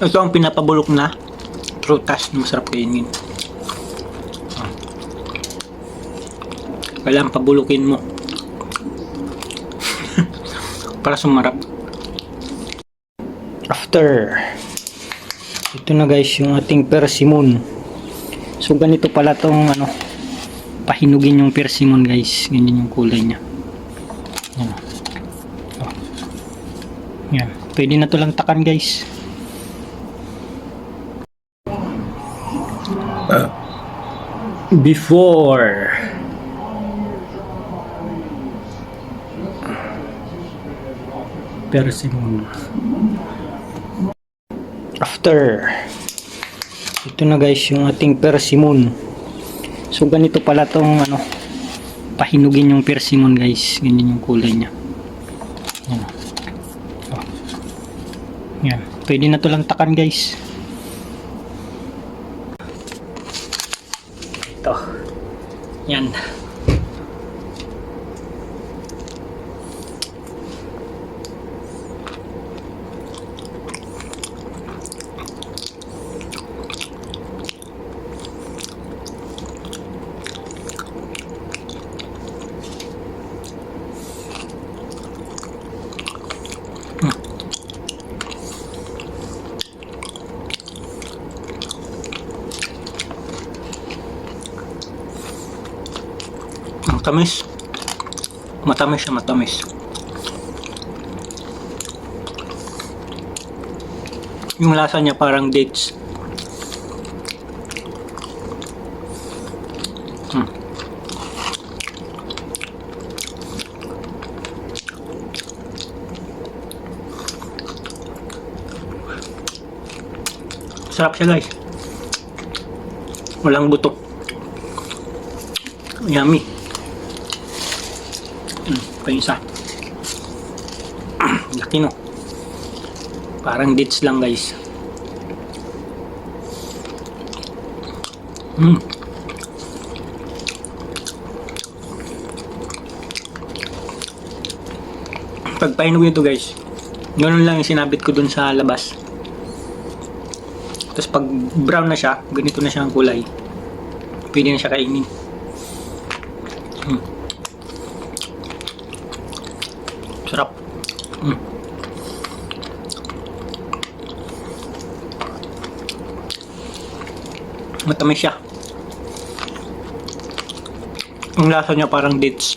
Ito ang pinapabulok na prutas na masarap kainin. Kailangan pabulukin mo para sumarap. After, ito na guys yung ating persimmon. So ganito pala tong pahinugin yung persimmon guys. Ganyan yung kulay niya. Yan. Oh. Yan. Pwede na to lang takan guys. Before persimmon, after, ito na guys yung ating persimmon. So ganito pala tong pahinugin yung persimmon guys. Ganyan yung kulay niya. Yan. Oh. Yan. Pwede na to lang takan guys. Ito. Yan. Matamis. Matamis siya, matamis. Yung lasa niya parang dates. Sarap siya guys. Walang buto. Yummy. Pa isa. Laki no. Parang dates lang guys. Pag painog nito guys, ganun lang yung sinabit ko dun sa labas. Tapos pag brown na siya, ganito na siya ang kulay. Pwede na siya kainin. Sarap. Matamis siya. Ang lasa niya parang dates.